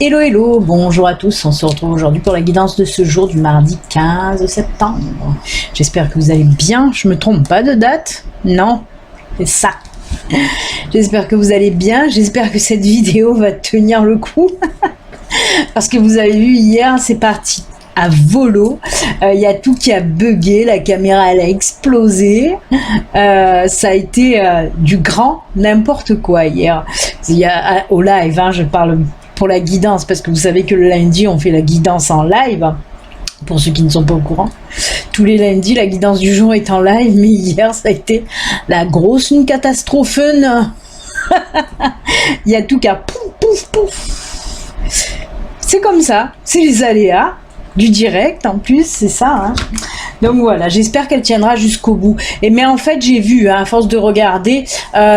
Hello hello, bonjour à tous, on se retrouve aujourd'hui pour la guidance de ce jour du mardi 15 septembre. J'espère que vous allez bien, je me trompe pas de date? Non, c'est ça. J'espère que vous allez bien, j'espère que cette vidéo va tenir le coup. Parce que vous avez vu hier, c'est parti à volo, y a tout qui a bugué, la caméra elle a explosé, ça a été du grand n'importe quoi hier. Il y a, au live, hein, je parle pour la guidance parce que vous savez que le lundi on fait la guidance en live, pour ceux qui ne sont pas au courant. Tous les lundis la guidance du jour est en live, mais hier ça a été la grosse catastrophe. Il y a tout qui a pouf pouf pouf. C'est comme ça, c'est les aléas du direct en plus, c'est ça, hein. Donc voilà, j'espère qu'elle tiendra jusqu'au bout. Mais en fait j'ai vu, hein, à force de regarder,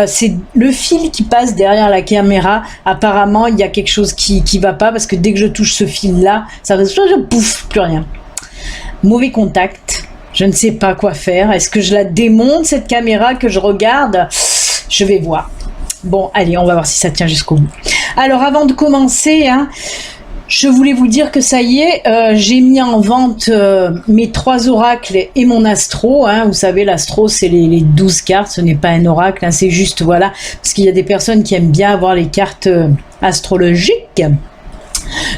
c'est le fil qui passe derrière la caméra. Apparemment il y a quelque chose qui va pas, parce que dès que je touche ce fil là, ça va pouf, plus rien. Mauvais contact, je ne sais pas quoi faire. Est-ce que je la démonte cette caméra que je regarde? Je vais voir. Bon allez, on va voir si ça tient jusqu'au bout. Alors avant de commencer, hein, je voulais vous dire que ça y est, j'ai mis en vente mes 3 oracles et mon astro, hein. Vous savez, l'astro c'est les 12 cartes, ce n'est pas un oracle, hein, c'est juste, voilà, parce qu'il y a des personnes qui aiment bien avoir les cartes astrologiques.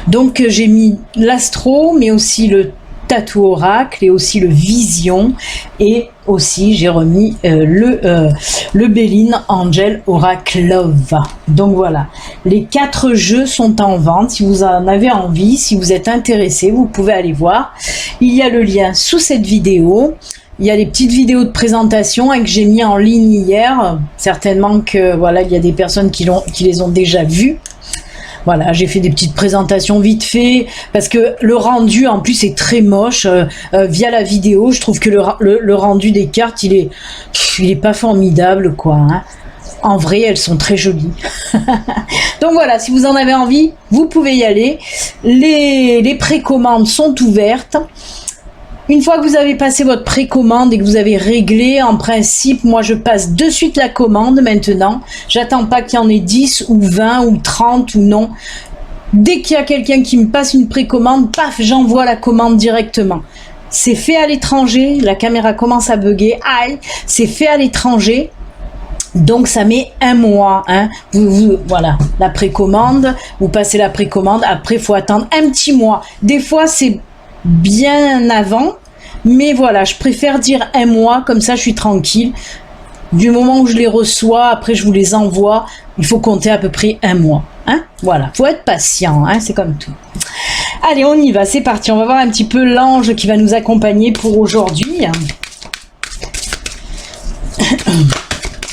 Donc j'ai mis l'astro, mais aussi le tatou oracle et aussi le vision, et aussi j'ai remis le Béline Angel Oracle Love. Donc voilà, les 4 jeux sont en vente. Si vous en avez envie, si vous êtes intéressé, vous pouvez aller voir. Il y a le lien sous cette vidéo. Il y a les petites vidéos de présentation, hein, que j'ai mis en ligne hier. Certainement que voilà, il y a des personnes qui les ont déjà vues. Voilà, j'ai fait des petites présentations vite fait, parce que le rendu en plus est très moche via la vidéo. Je trouve que le rendu des cartes, il est pas formidable, quoi, hein. En vrai, elles sont très jolies. Donc voilà, si vous en avez envie, vous pouvez y aller. Les précommandes sont ouvertes. Une fois que vous avez passé votre précommande et que vous avez réglé, en principe, moi je passe de suite la commande maintenant. J'attends pas qu'il y en ait 10 ou 20 ou 30 ou non. Dès qu'il y a quelqu'un qui me passe une précommande, paf, j'envoie la commande directement. C'est fait à l'étranger, la caméra commence à bugger, aïe, c'est fait à l'étranger. Donc ça met 1 mois, hein. Voilà, la précommande, vous passez la précommande, après il faut attendre un petit mois. Des fois c'est bien avant, mais voilà, je préfère dire 1 mois, comme ça je suis tranquille. Du moment où je les reçois, après je vous les envoie, il faut compter à peu près 1 mois, hein. Voilà, faut être patient, hein, c'est comme tout. Allez, on y va, c'est parti. On va voir un petit peu l'ange qui va nous accompagner pour aujourd'hui.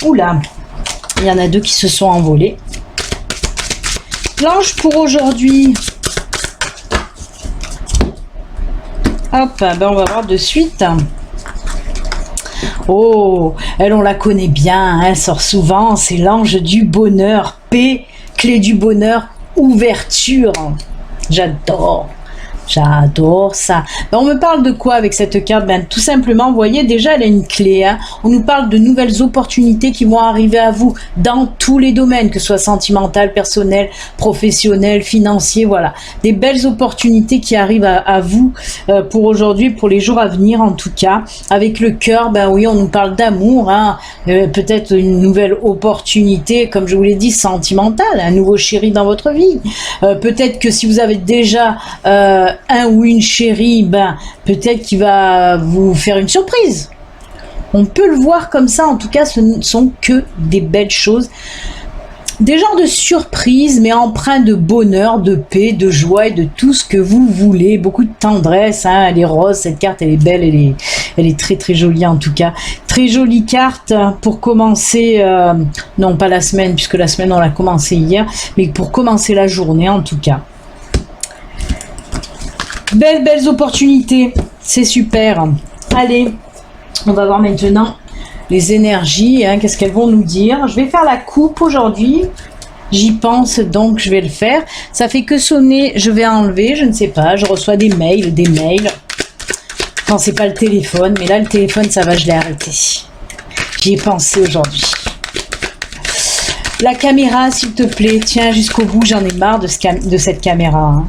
Oula, il y en a 2 qui se sont envolés. L'ange pour aujourd'hui. Hop, ben on va voir de suite. Oh, elle, on la connaît bien, elle sort souvent, c'est l'ange du bonheur. P, clé du bonheur, ouverture. J'adore ça. Ben, on me parle de quoi avec cette carte? Ben, tout simplement, vous voyez, déjà elle a une clé, hein. On nous parle de nouvelles opportunités qui vont arriver à vous dans tous les domaines, que ce soit sentimental, personnel, professionnel, financier, voilà. Des belles opportunités qui arrivent à vous pour aujourd'hui, pour les jours à venir en tout cas. Avec le cœur, ben oui, on nous parle d'amour, hein. Peut-être une nouvelle opportunité, comme je vous l'ai dit, sentimentale, un nouveau chéri dans votre vie. Peut-être que si vous avez déjà un ou une chérie, ben peut-être qu'il va vous faire une surprise. On peut le voir comme ça. En tout cas, ce ne sont que des belles choses, des genres de surprises, mais empreints de bonheur, de paix, de joie et de tout ce que vous voulez. Beaucoup de tendresse, hein. Elle est rose, cette carte, elle est belle, elle est très très jolie en tout cas. Très jolie carte pour commencer, non pas la semaine, puisque la semaine on l'a commencé hier, mais pour commencer la journée en tout cas. Belles opportunités, c'est super. Allez, on va voir maintenant les énergies, hein, qu'est-ce qu'elles vont nous dire. Je vais faire la coupe aujourd'hui, j'y pense, donc je vais le faire. Ça fait que sonner, je vais enlever, je ne sais pas, je reçois des mails. Quand c'est pas le téléphone, mais là le téléphone ça va, je l'ai arrêté. J'y ai pensé aujourd'hui. La caméra, s'il te plaît, tiens jusqu'au bout, j'en ai marre de cette caméra. Hein.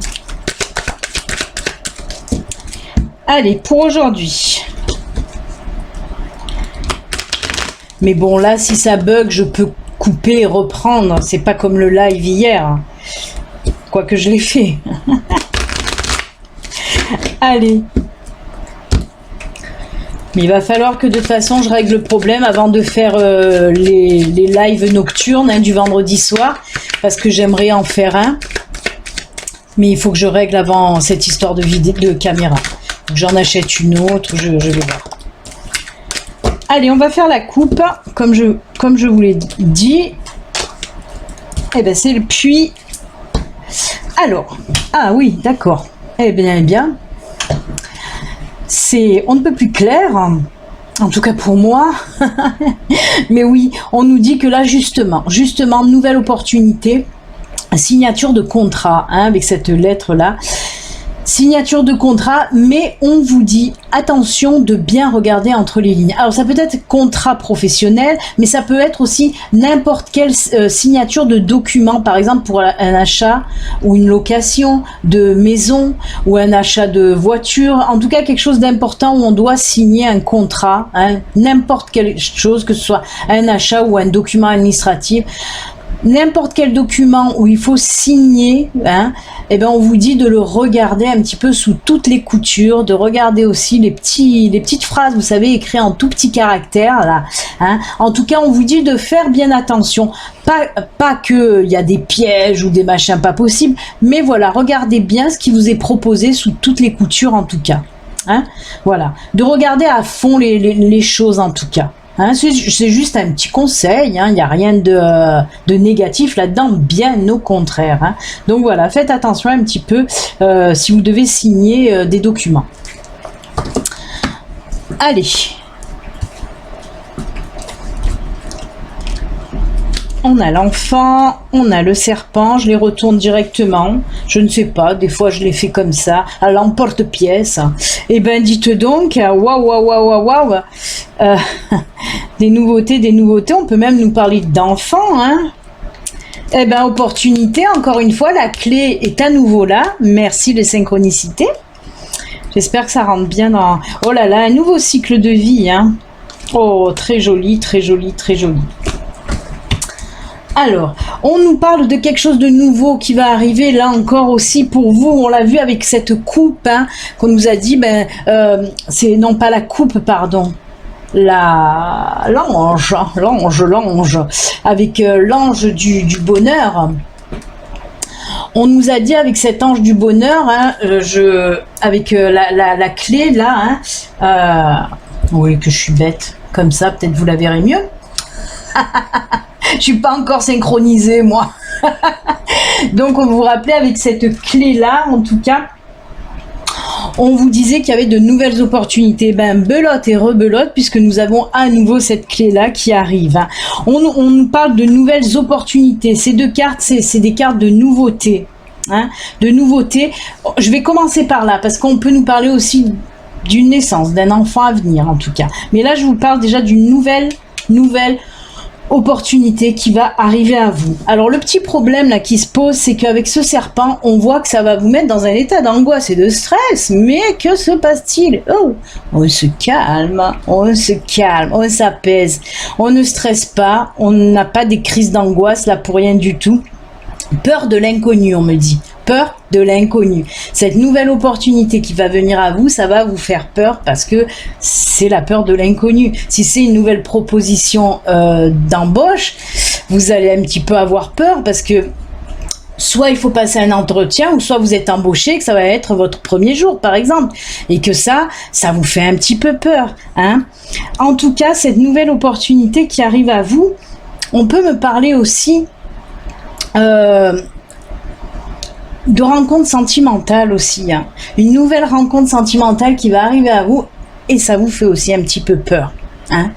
Allez, pour aujourd'hui. Mais bon, là, si ça bug, je peux couper et reprendre. C'est pas comme le live hier. Quoique je l'ai fait. Allez. Mais il va falloir que de toute façon, je règle le problème avant de faire les lives nocturnes hein, du vendredi soir. Parce que j'aimerais en faire un. Mais il faut que je règle avant cette histoire de caméra. J'en achète une autre, je vais voir. Allez, on va faire la coupe, comme je vous l'ai dit. Eh bien, c'est le puits. Alors, ah oui, d'accord. Eh bien, c'est on ne peut plus clair, en tout cas pour moi. Mais oui, on nous dit que là, justement, nouvelle opportunité, signature de contrat, hein, avec cette lettre-là. Signature de contrat, mais on vous dit attention de bien regarder entre les lignes. Alors ça peut être contrat professionnel, mais ça peut être aussi n'importe quelle signature de document, par exemple pour un achat ou une location de maison ou un achat de voiture. En tout cas quelque chose d'important où on doit signer un contrat, hein, n'importe quelle chose, que ce soit un achat ou un document administratif. N'importe quel document où il faut signer, hein, eh ben on vous dit de le regarder un petit peu sous toutes les coutures, de regarder aussi les petites phrases, vous savez, écrites en tout petits caractères là. Hein. En tout cas, on vous dit de faire bien attention, pas que il y a des pièges ou des machins pas possibles, mais voilà, regardez bien ce qui vous est proposé sous toutes les coutures en tout cas. Hein. Voilà, de regarder à fond les choses en tout cas. Hein, c'est juste un petit conseil, hein, il n'y a rien de négatif là-dedans, bien au contraire. Hein. Donc voilà, faites attention un petit peu si vous devez signer des documents. Allez. On a l'enfant, on a le serpent, je les retourne directement. Je ne sais pas, des fois je les fais comme ça, à l'emporte-pièce. Eh ben dites donc, waouh. Des nouveautés, on peut même nous parler d'enfants, hein. Eh ben opportunité, encore une fois, la clé est à nouveau là. Merci les synchronicités. J'espère que ça rentre bien dans... Oh là là, un nouveau cycle de vie, hein. Oh, très joli, très joli, très joli. Alors, on nous parle de quelque chose de nouveau qui va arriver là encore aussi pour vous. On l'a vu avec cette coupe hein, qu'on nous a dit, c'est non pas la coupe, pardon. L'ange, avec l'ange du bonheur. On nous a dit avec cet ange du bonheur, hein, avec la clé là, hein, oui que je suis bête, comme ça peut-être vous la verrez mieux. Je suis pas encore synchronisée moi. Donc on vous rappelait avec cette clé là, en tout cas, on vous disait qu'il y avait de nouvelles opportunités. Ben belote et rebelote puisque nous avons à nouveau cette clé là qui arrive. Hein. On nous parle de nouvelles opportunités. Ces deux cartes, c'est des cartes de nouveautés. Hein, de nouveautés. Je vais commencer par là parce qu'on peut nous parler aussi d'une naissance, d'un enfant à venir en tout cas. Mais là je vous parle déjà d'une nouvelle opportunité qui va arriver à vous. Alors le petit problème là qui se pose, c'est qu'avec ce serpent, on voit que ça va vous mettre dans un état d'angoisse et de stress. Mais que se passe-t-il? Oh, on se calme, on s'apaise, on ne stresse pas, on n'a pas des crises d'angoisse là pour rien du tout. Peur de l'inconnu, on me dit. Peur de l'inconnu. Cette nouvelle opportunité qui va venir à vous, ça va vous faire peur parce que c'est la peur de l'inconnu. Si c'est une nouvelle proposition d'embauche, vous allez un petit peu avoir peur parce que soit il faut passer un entretien ou soit vous êtes embauché et que ça va être votre premier jour par exemple et que ça vous fait un petit peu peur. Hein. En tout cas, cette nouvelle opportunité qui arrive à vous, on peut me parler aussi de rencontres sentimentales aussi, hein. Une nouvelle rencontre sentimentale qui va arriver à vous et ça vous fait aussi un petit peu peur, hein.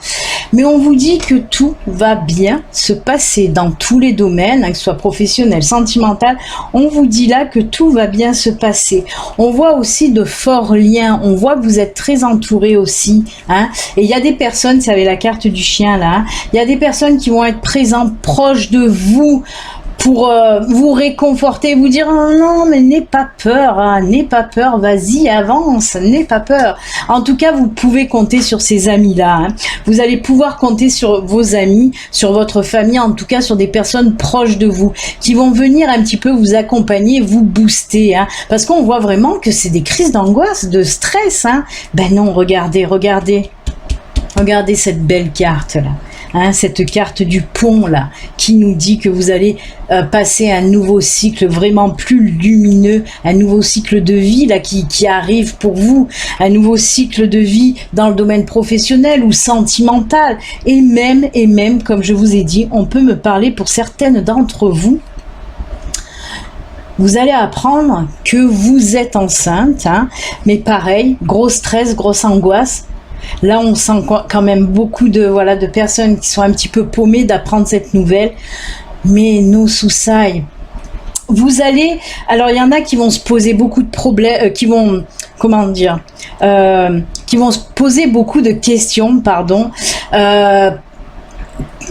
Mais on vous dit que tout va bien se passer dans tous les domaines, hein, que ce soit professionnel, sentimental. On vous dit là que tout va bien se passer. On voit aussi de forts liens. On voit que vous êtes très entouré aussi. Hein, et il y a des personnes, c'est avec la carte du chien là, hein, il y a des personnes qui vont être présentes proches de vous, pour vous réconforter, vous dire oh non mais n'aie pas peur, hein, n'aie pas peur, vas-y avance, n'aie pas peur. En tout cas vous pouvez compter sur ces amis là, hein. Vous allez pouvoir compter sur vos amis, sur votre famille, en tout cas sur des personnes proches de vous qui vont venir un petit peu vous accompagner, vous booster, hein, parce qu'on voit vraiment que c'est des crises d'angoisse, de stress, hein. Ben non, regardez cette belle carte là. Hein, cette carte du pont là, qui nous dit que vous allez passer un nouveau cycle vraiment plus lumineux, un nouveau cycle de vie là qui arrive pour vous, un nouveau cycle de vie dans le domaine professionnel ou sentimental, et même comme je vous ai dit, on peut me parler pour certaines d'entre vous. Vous allez apprendre que vous êtes enceinte, hein, mais pareil, gros stress, grosse angoisse. Là, on sent quand même beaucoup de personnes qui sont un petit peu paumées d'apprendre cette nouvelle. Mais no suicide. Vous allez... Alors, il y en a qui vont se poser beaucoup de problèmes... qui vont... Comment dire qui vont se poser beaucoup de questions, pardon.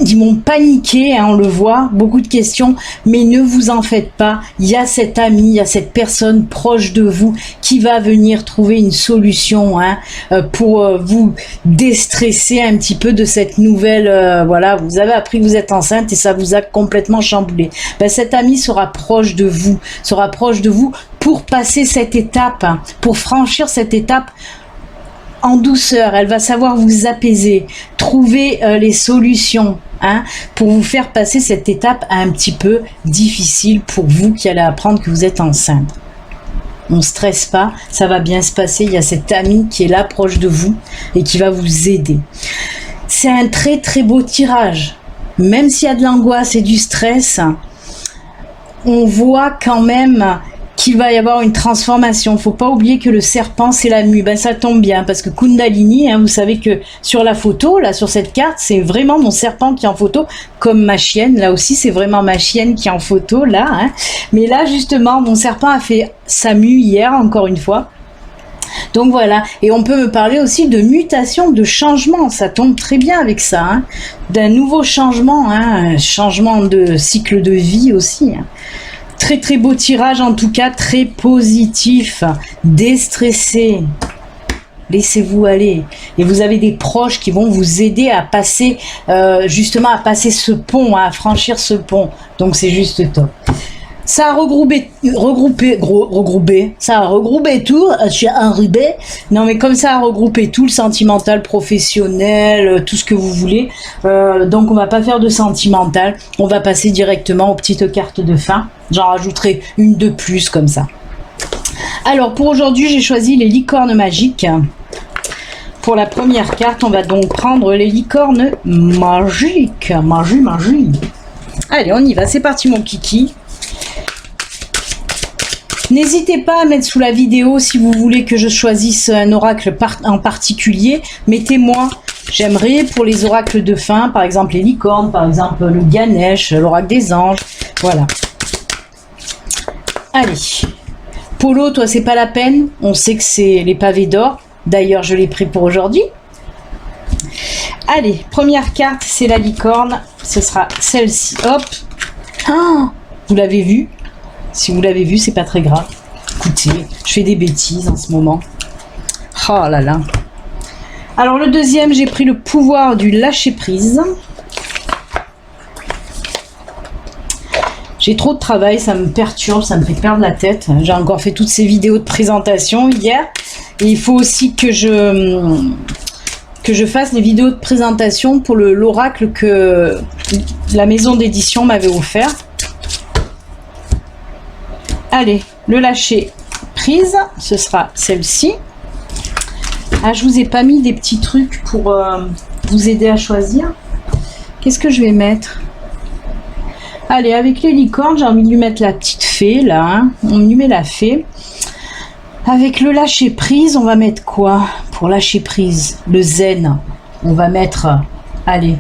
Ils vont paniquer, hein, on le voit, beaucoup de questions, mais ne vous en faites pas. Il y a cet ami, il y a cette personne proche de vous qui va venir trouver une solution, hein, pour vous déstresser un petit peu de cette nouvelle. Voilà, vous avez appris que vous êtes enceinte et ça vous a complètement chamboulé. Ben, cet ami sera proche de vous pour passer cette étape, hein, pour franchir cette étape en douceur. Elle va savoir vous apaiser, trouver les solutions, hein, pour vous faire passer cette étape un petit peu difficile pour vous qui allez apprendre que vous êtes enceinte. On ne stresse pas, ça va bien se passer. Il y a cet ami qui est là proche de vous et qui va vous aider. C'est un très très beau tirage. Même s'il y a de l'angoisse et du stress, on voit quand même qu'il va y avoir une transformation. Faut pas oublier que le serpent c'est la mue. Ben ça tombe bien parce que Kundalini, hein, vous savez que sur la photo, là sur cette carte, c'est vraiment mon serpent qui est en photo, comme ma chienne. Là aussi c'est vraiment ma chienne qui est en photo là. Hein. Mais là justement, mon serpent a fait sa mue hier encore une fois. Donc voilà, et on peut me parler aussi de mutation, de changement, ça tombe très bien avec ça, hein. D'un nouveau changement, hein, un changement de cycle de vie aussi. Hein. Très très beau tirage en tout cas, très positif, déstressé. Laissez-vous aller. Et vous avez des proches qui vont vous aider à passer, justement à passer ce pont, à franchir ce pont. Donc c'est juste top. Ça a regroupé tout, je suis enrubé. Non mais comme ça a regroupé tout, le sentimental, professionnel, tout ce que vous voulez. Donc on va pas faire de sentimental, on va passer directement aux petites cartes de fin. J'en rajouterai une de plus comme ça. Alors pour aujourd'hui, j'ai choisi les licornes magiques. Pour la première carte, on va donc prendre les licornes magiques. Magie. Allez, on y va, c'est parti mon kiki. N'hésitez pas à mettre sous la vidéo si vous voulez que je choisisse un oracle en particulier. Mettez-moi, j'aimerais pour les oracles de fin, par exemple les licornes, par exemple le Ganesh, l'oracle des anges, voilà. Allez, Polo, toi c'est pas la peine, on sait que c'est les pavés d'or, d'ailleurs je l'ai pris pour aujourd'hui. Allez, première carte, c'est la licorne, ce sera celle-ci, hop. Ah, vous l'avez vu? Si vous l'avez vu, c'est pas très grave. Écoutez, je fais des bêtises en ce moment. Oh là là. Alors le deuxième, j'ai pris le pouvoir du lâcher-prise. J'ai trop de travail, ça me perturbe, ça me fait perdre la tête. J'ai encore fait toutes ces vidéos de présentation hier. Et il faut aussi que je fasse les vidéos de présentation pour l'oracle que la maison d'édition m'avait offert. Allez, le lâcher prise, ce sera celle-ci. Ah, je vous ai pas mis des petits trucs pour vous aider à choisir. Qu'est-ce que je vais mettre? Allez, avec les licornes, j'ai envie de lui mettre la petite fée, là. Hein. On lui met la fée. Avec le lâcher prise, on va mettre quoi? Pour lâcher prise, le zen, on va mettre Allez,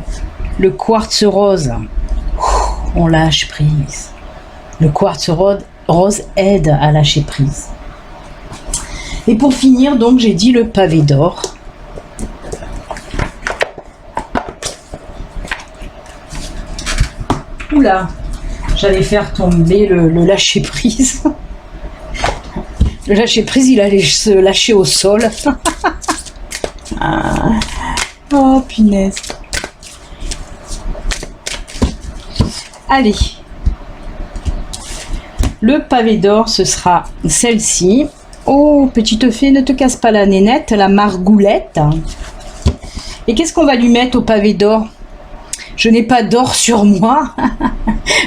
le quartz rose. On lâche prise. Le quartz rose aide à lâcher prise. Et pour finir, donc, j'ai dit le pavé d'or. Oula, j'allais faire tomber le lâcher prise. Le lâcher prise, il allait se lâcher au sol. Ah. Oh, punaise. Allez. Le pavé d'or, ce sera celle-ci. Oh, petite fée, ne te casse pas la nénette, la margoulette. Et qu'est-ce qu'on va lui mettre au pavé d'or? Je n'ai pas d'or sur moi.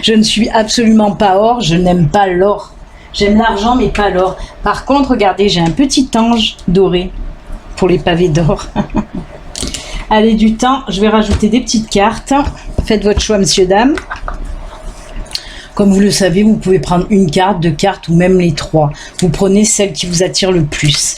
Je ne suis absolument pas or. Je n'aime pas l'or. J'aime l'argent, mais pas l'or. Par contre, regardez, j'ai un petit ange doré pour les pavés d'or. Allez, du temps, je vais rajouter des petites cartes. Faites votre choix, messieurs, dames. Comme vous le savez, vous pouvez prendre une carte, deux cartes ou même les trois. Vous prenez celle qui vous attire le plus.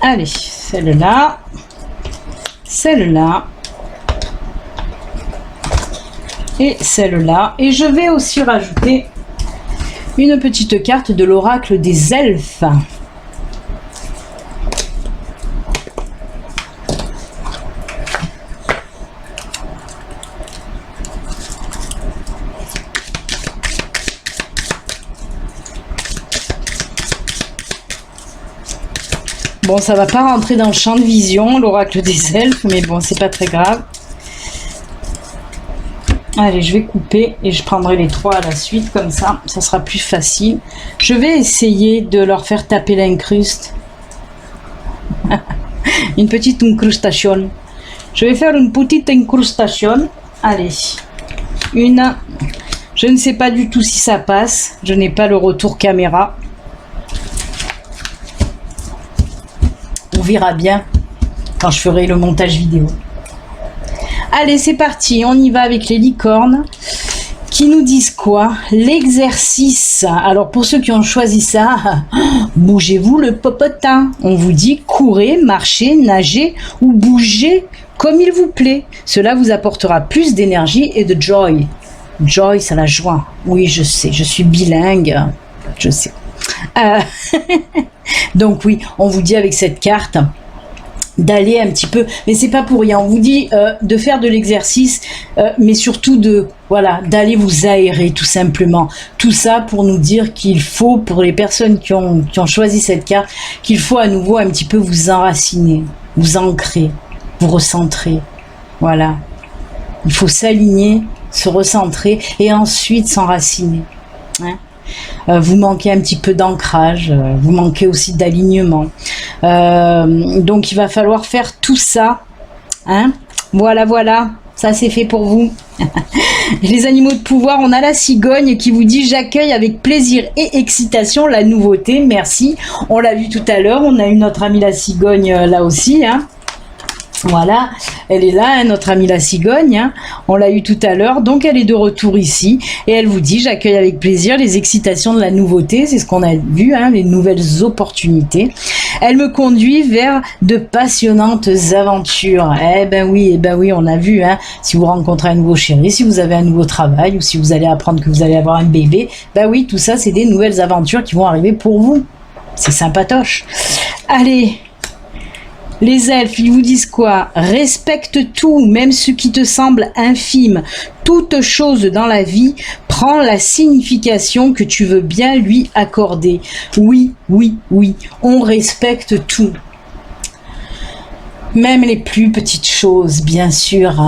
Allez, celle-là, celle-là et celle-là. Et je vais aussi rajouter une petite carte de l'oracle des elfes. Bon, ça va pas rentrer dans le champ de vision, l'oracle des elfes, mais bon, c'est pas très grave. Allez, je vais couper et je prendrai les trois à la suite, comme ça sera plus facile. Je vais essayer de leur faire taper l'incruste. Une petite incrustation. Je vais faire une petite incrustation. Allez, une. Je ne sais pas du tout si ça passe. Je n'ai pas le retour caméra. On verra bien quand je ferai le montage vidéo. Allez, c'est parti, on y va avec les licornes qui nous disent quoi? L'exercice. Alors pour ceux qui ont choisi ça, bougez-vous le popotin. On vous dit courez, marchez, nagez ou bougez comme il vous plaît. Cela vous apportera plus d'énergie et de joy. Joy, c'est la joie. Oui, je sais, je suis bilingue. Je sais. Donc oui, on vous dit avec cette carte d'aller un petit peu, mais c'est pas pour rien, on vous dit de faire de l'exercice, mais surtout d'aller vous aérer tout simplement. Tout ça pour nous dire qu'il faut, pour les personnes qui ont choisi cette carte, qu'il faut à nouveau un petit peu vous enraciner, vous ancrer, vous recentrer. Voilà. Il faut s'aligner, se recentrer et ensuite s'enraciner. Hein? Vous manquez un petit peu d'ancrage, vous manquez aussi d'alignement. Donc il va falloir faire tout ça. Hein? Voilà, ça c'est fait pour vous. Les animaux de pouvoir, on a la cigogne qui vous dit: j'accueille avec plaisir et excitation la nouveauté, merci. On l'a vu tout à l'heure, on a eu notre amie la cigogne là aussi. Hein? Voilà, elle est là, hein, notre amie la cigogne, hein. On l'a eu tout à l'heure, donc elle est de retour ici, et elle vous dit: j'accueille avec plaisir les excitations de la nouveauté, c'est ce qu'on a vu, hein, les nouvelles opportunités. Elle me conduit vers de passionnantes aventures. Eh ben oui, on a vu, hein, si vous rencontrez un nouveau chéri, si vous avez un nouveau travail, ou si vous allez apprendre que vous allez avoir un bébé, ben oui, tout ça c'est des nouvelles aventures qui vont arriver pour vous. C'est sympatoche. Allez, les elfes, ils vous disent quoi? Respecte tout, même ce qui te semble infime. Toute chose dans la vie prend la signification que tu veux bien lui accorder. Oui, on respecte tout. Même les plus petites choses, bien sûr.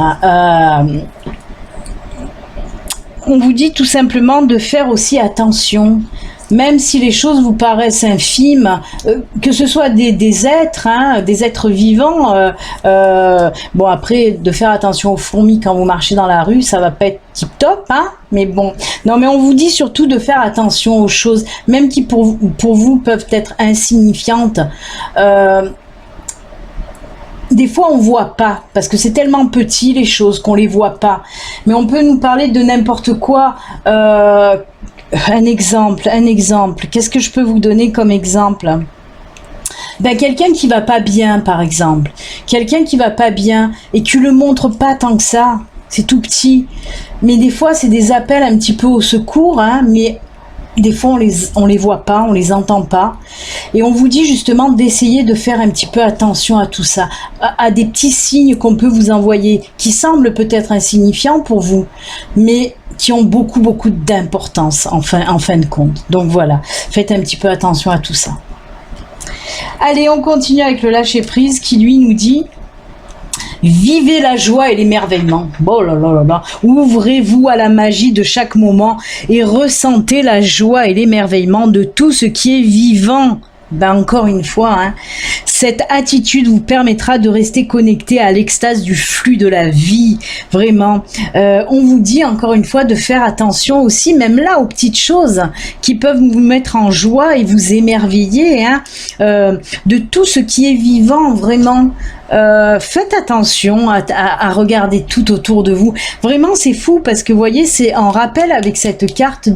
On vous dit tout simplement de faire aussi attention. Même si les choses vous paraissent infimes, que ce soit des êtres, hein, des êtres vivants, bon après, de faire attention aux fourmis quand vous marchez dans la rue, ça va pas être tip top, hein, mais bon. Non, mais on vous dit surtout de faire attention aux choses, même qui pour vous peuvent être insignifiantes. des fois on voit pas, parce que c'est tellement petit les choses qu'on les voit pas. Mais on peut nous parler de n'importe quoi. Un exemple. Qu'est-ce que je peux vous donner comme exemple? Ben, quelqu'un qui va pas bien, par exemple. Quelqu'un qui va pas bien et tu le montres pas tant que ça. C'est tout petit. Mais des fois, c'est des appels un petit peu au secours, hein, mais des fois, on les voit pas, on les entend pas. Et on vous dit justement d'essayer de faire un petit peu attention à tout ça, à des petits signes qu'on peut vous envoyer, qui semblent peut-être insignifiants pour vous, mais qui ont beaucoup d'importance en fin de compte. Donc voilà, faites un petit peu attention à tout ça. Allez, on continue avec le lâcher-prise qui lui nous dit: vivez la joie et l'émerveillement. Oh là là là là. Ouvrez-vous à la magie de chaque moment et ressentez la joie et l'émerveillement de tout ce qui est vivant. Ben encore une fois, hein, cette attitude vous permettra de rester connecté à l'extase du flux de la vie. Vraiment, on vous dit encore une fois de faire attention aussi, même là, aux petites choses qui peuvent vous mettre en joie et vous émerveiller, hein, de tout ce qui est vivant, vraiment. Faites attention à regarder tout autour de vous. Vraiment, c'est fou parce que vous voyez, c'est en rappel avec cette carte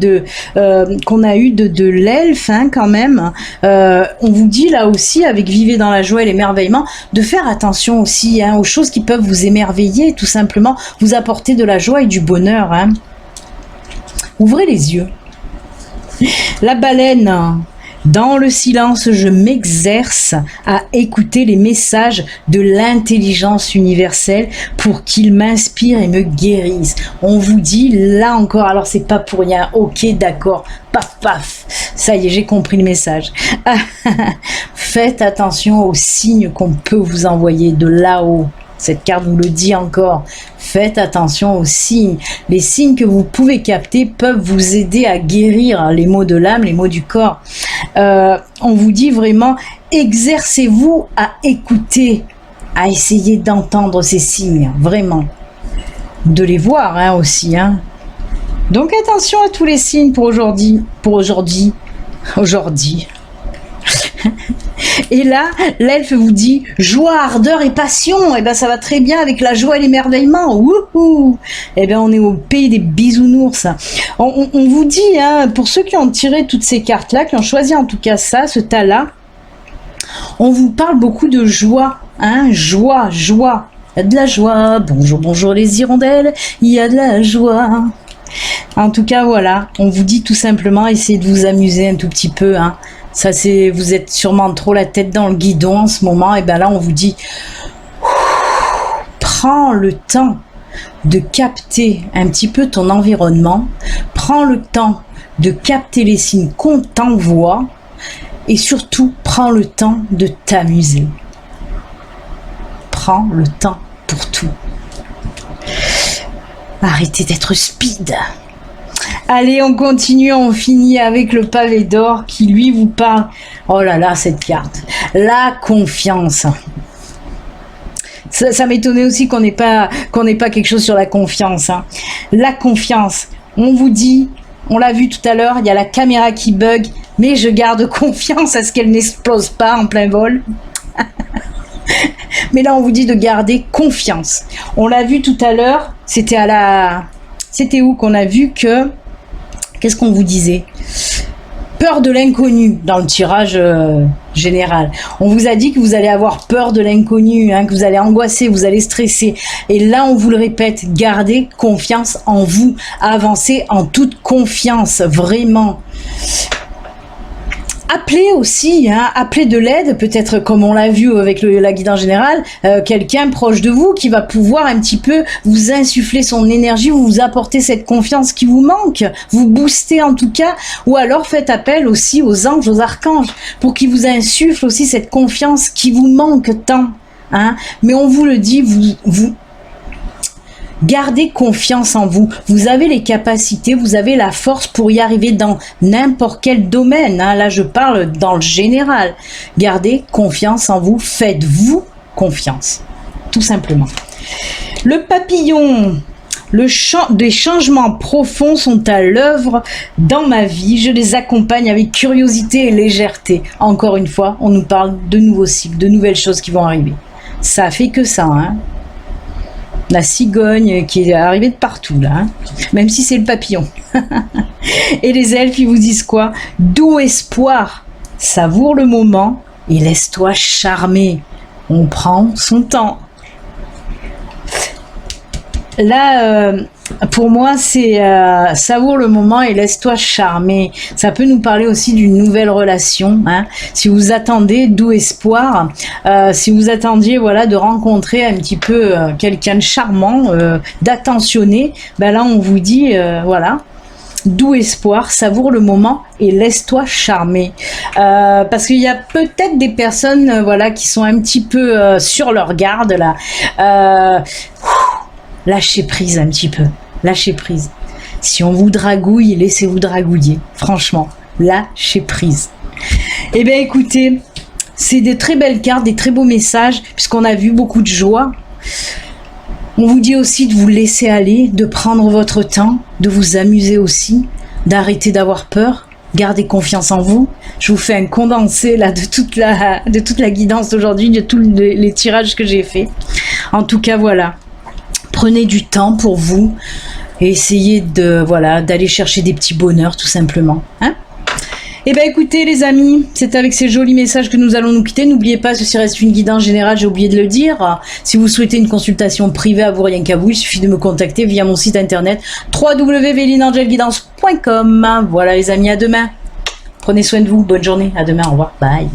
qu'on a eue de l'elfe, hein, quand même. On vous dit là aussi, avec vivez dans la joie et l'émerveillement, de faire attention aussi, hein, aux choses qui peuvent vous émerveiller, tout simplement, vous apporter de la joie et du bonheur, hein. Ouvrez les yeux. La baleine. Dans le silence, je m'exerce à écouter les messages de l'intelligence universelle pour qu'ils m'inspirent et me guérissent. On vous dit là encore, alors c'est pas pour rien, ok, d'accord, paf, paf, ça y est, j'ai compris le message. Faites attention aux signes qu'on peut vous envoyer de là-haut. Cette carte vous le dit encore. Faites attention aux signes. Les signes que vous pouvez capter peuvent vous aider à guérir les maux de l'âme, les maux du corps. On vous dit vraiment, exercez-vous à écouter, à essayer d'entendre ces signes, vraiment. De les voir, hein, aussi, hein. Donc attention à tous les signes pour aujourd'hui. Et là, l'elfe vous dit joie, ardeur et passion. Et ben ça va très bien avec la joie et l'émerveillement. Wouhou. Et ben on est au pays des bisounours. On vous dit, hein, pour ceux qui ont tiré toutes ces cartes-là, qui ont choisi en tout cas ça, ce tas-là, on vous parle beaucoup de joie, hein, joie. Il y a de la joie. Bonjour les hirondelles. Il y a de la joie. En tout cas, voilà, on vous dit tout simplement, essayez de vous amuser un tout petit peu, hein. Ça, vous êtes sûrement trop la tête dans le guidon en ce moment. Et bien là, on vous dit, prends le temps de capter un petit peu ton environnement. Prends le temps de capter les signes qu'on t'envoie. Et surtout, prends le temps de t'amuser. Prends le temps pour tout. Arrêtez d'être speed. Allez, on continue, on finit avec le pavé d'or qui lui vous parle. Oh là là, cette carte. La confiance. Ça m'étonnait aussi qu'on n'ait pas quelque chose sur la confiance, hein. La confiance. On vous dit, on l'a vu tout à l'heure, il y a la caméra qui bug, mais je garde confiance à ce qu'elle n'explose pas en plein vol. Mais là, on vous dit de garder confiance. On l'a vu tout à l'heure, c'était où qu'on a vu que... Qu'est-ce qu'on vous disait? Peur de l'inconnu dans le tirage général. On vous a dit que vous allez avoir peur de l'inconnu, hein, que vous allez angoisser, vous allez stresser. Et là, on vous le répète, gardez confiance en vous. Avancez en toute confiance, vraiment. Appelez aussi, hein, appelez de l'aide, peut-être comme on l'a vu avec la guidance générale, quelqu'un proche de vous qui va pouvoir un petit peu vous insuffler son énergie, vous apporter cette confiance qui vous manque, vous booster en tout cas, ou alors faites appel aussi aux anges, aux archanges, pour qu'ils vous insufflent aussi cette confiance qui vous manque tant, hein. Mais on vous le dit, vous gardez confiance en vous. Vous avez les capacités, vous avez la force pour y arriver dans n'importe quel domaine, hein. Là, je parle dans le général. Gardez confiance en vous. Faites-vous confiance. Tout simplement. Le papillon. Des changements profonds sont à l'œuvre dans ma vie. Je les accompagne avec curiosité et légèreté. Encore une fois, on nous parle de nouveaux cycles, de nouvelles choses qui vont arriver. Ça a fait que ça, hein. La cigogne qui est arrivée de partout, là, hein. Même si c'est le papillon. Et les elfes, ils vous disent quoi? Doux espoir, savoure le moment et laisse-toi charmer. On prend son temps. Là, pour moi, c'est savoure le moment et laisse-toi charmer. Ça peut nous parler aussi d'une nouvelle relation, hein. Si vous attendez, doux espoir, si vous attendiez, voilà, de rencontrer un petit peu quelqu'un de charmant, d'attentionné, ben là, on vous dit, voilà, doux espoir, savoure le moment et laisse-toi charmer. Parce qu'il y a peut-être des personnes, voilà, qui sont un petit peu sur leur garde là. Lâchez prise un petit peu. Lâchez prise. Si on vous dragouille, laissez-vous dragouiller. Franchement, lâchez prise. Eh bien, écoutez, c'est des très belles cartes, des très beaux messages, puisqu'on a vu beaucoup de joie. On vous dit aussi de vous laisser aller, de prendre votre temps, de vous amuser aussi, d'arrêter d'avoir peur. Gardez confiance en vous. Je vous fais un condensé là de toute la guidance d'aujourd'hui, de tous les tirages que j'ai faits. En tout cas, voilà. Prenez du temps pour vous et essayez d'aller chercher des petits bonheurs tout simplement. Hein? Eh bien écoutez les amis, c'est avec ces jolis messages que nous allons nous quitter. N'oubliez pas, ceci reste une guidance générale, j'ai oublié de le dire. Si vous souhaitez une consultation privée à vous rien qu'à vous, il suffit de me contacter via mon site internet www.velinangelguidance.com. Voilà les amis, à demain. Prenez soin de vous, bonne journée, à demain, au revoir, bye.